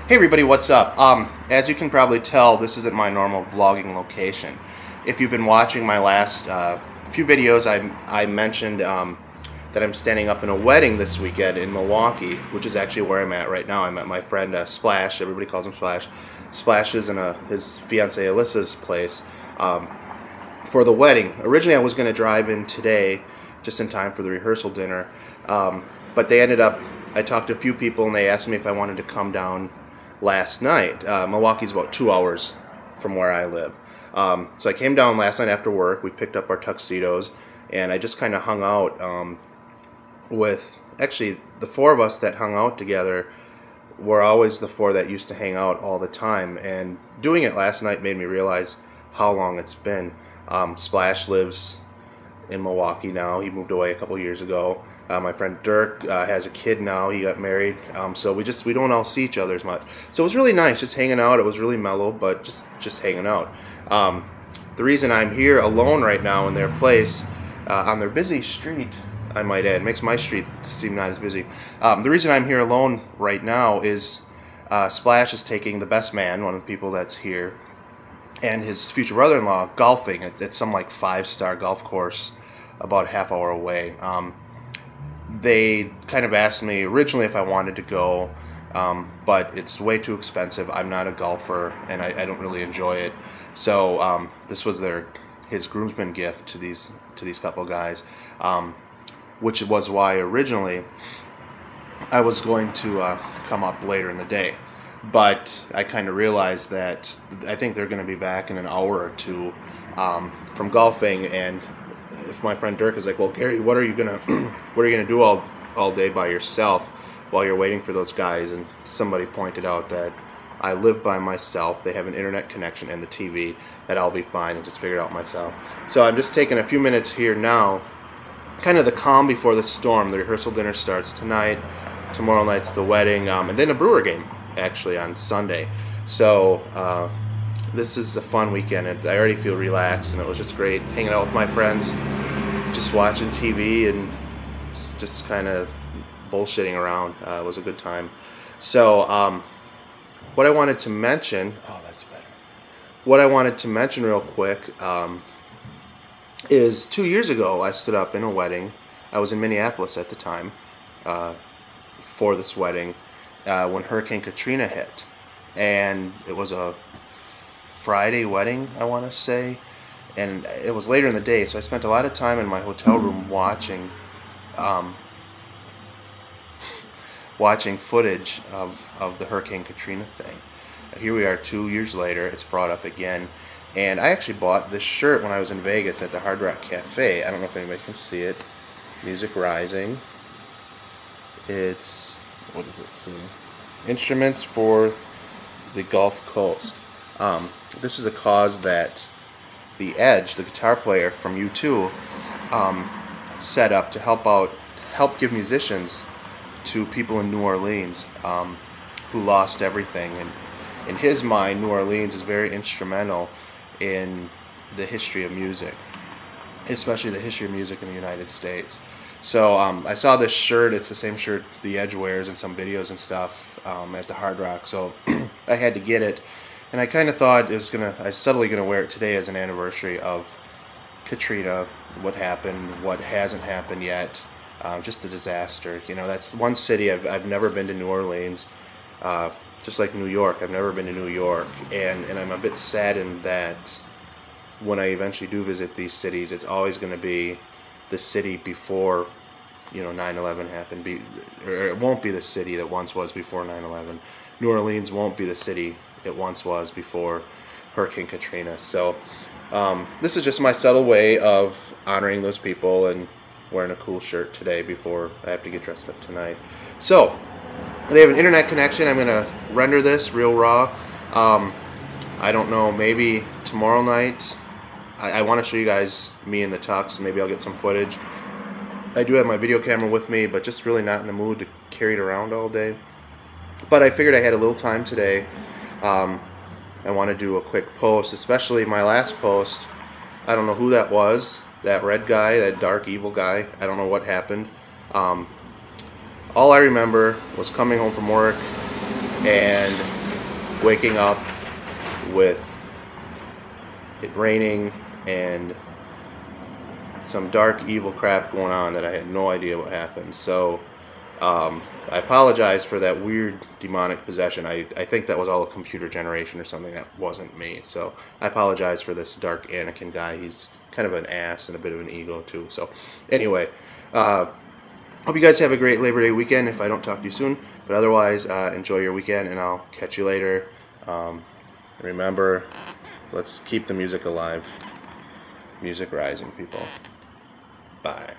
Hey everybody, what's up? As you can probably tell, this isn't my normal vlogging location. If you've been watching my last few videos, I mentioned that I'm standing up in a wedding this weekend in Milwaukee, which is actually where I'm at right now. I'm at my friend Splash. Everybody calls him Splash. Splash is in his fiancée Alyssa's place for the wedding. Originally, I was going to drive in today, just in time for the rehearsal dinner, but they ended up. I talked to a few people, and they asked me if I wanted to come down last night. Milwaukee's about 2 hours from where I live. So I came down last night after work. We picked up our tuxedos, and I just kind of hung out with, actually, the four of us that hung out together were always the four that used to hang out all the time. And doing it last night made me realize how long it's been. Splash lives in Milwaukee now. He moved away a couple years ago. My friend Dirk has a kid now. He got married, so we don't all see each other as much. So it was really nice just hanging out. It was really mellow, but just hanging out. The reason I'm here alone right now in their place, on their busy street, I might add, makes my street seem not as busy. The reason I'm here alone right now is Splash is taking the best man, one of the people that's here, and his future brother-in-law golfing. It's some like 5-star golf course about a half hour away. They kind of asked me originally if I wanted to go, but it's way too expensive. I'm not a golfer, and I don't really enjoy it. So this was his groomsmen gift to these couple guys, which was why originally I was going to come up later in the day. But I kind of realized that I think they're going to be back in an hour or two from golfing, and if my friend Dirk is like, well, Gary, what are you gonna do all day by yourself while you're waiting for those guys? And somebody pointed out that I live by myself. They have an internet connection and the TV, that I'll be fine and just figure it out myself. So I'm just taking a few minutes here now, kind of the calm before the storm. The rehearsal dinner starts tonight. Tomorrow night's the wedding, and then a Brewer game actually on Sunday. So this is a fun weekend, and I already feel relaxed, and it was just great hanging out with my friends, just watching TV and just kind of bullshitting around. It was a good time. So what I wanted to mention, what I wanted to mention real quick is 2 years ago I stood up in a wedding. I was in Minneapolis at the time for this wedding when Hurricane Katrina hit, and it was a Friday wedding, I want to say, and it was later in the day, so I spent a lot of time in my hotel room watching footage of the Hurricane Katrina thing. Here we are 2 years later, it's brought up again, and I actually bought this shirt when I was in Vegas at the Hard Rock Cafe. I don't know if anybody can see it. Music Rising. It's, what does it say? Instruments for the Gulf Coast. This is a cause that the Edge, the guitar player from U2, set up to help give musicians to people in New Orleans who lost everything. And in his mind, New Orleans is very instrumental in the history of music, especially the history of music in the United States. So I saw this shirt. It's the same shirt the Edge wears in some videos and stuff at the Hard Rock. So I had to get it. And I kind of thought I was subtly gonna wear it today as an anniversary of Katrina, what happened, what hasn't happened yet, just the disaster. You know, that's one city I've never been to. New Orleans, just like New York. I've never been to New York, and I'm a bit saddened that when I eventually do visit these cities, it's always going to be the city before, 9/11 happened. Or it won't be the city that once was before 9/11. New Orleans won't be the city it once was before Hurricane Katrina. So this is just my subtle way of honoring those people and wearing a cool shirt today before I have to get dressed up tonight. So they have an internet connection. I'm going to render this real raw. I don't know, maybe tomorrow night. I want to show you guys me in the tux. Maybe I'll get some footage. I do have my video camera with me, but just really not in the mood to carry it around all day. But I figured I had a little time today. I want to do a quick post, especially my last post. I don't know who that was, that red guy, that dark evil guy. I don't know what happened. All I remember was coming home from work and waking up with it raining and some dark evil crap going on that I had no idea what happened. So I apologize for that weird demonic possession. I think that was all a computer generation or something. That wasn't me. So I apologize for this dark Anakin guy. He's kind of an ass and a bit of an ego too. So anyway, hope you guys have a great Labor Day weekend if I don't talk to you soon. But otherwise, enjoy your weekend and I'll catch you later. Remember, let's keep the music alive. Music rising, people. Bye.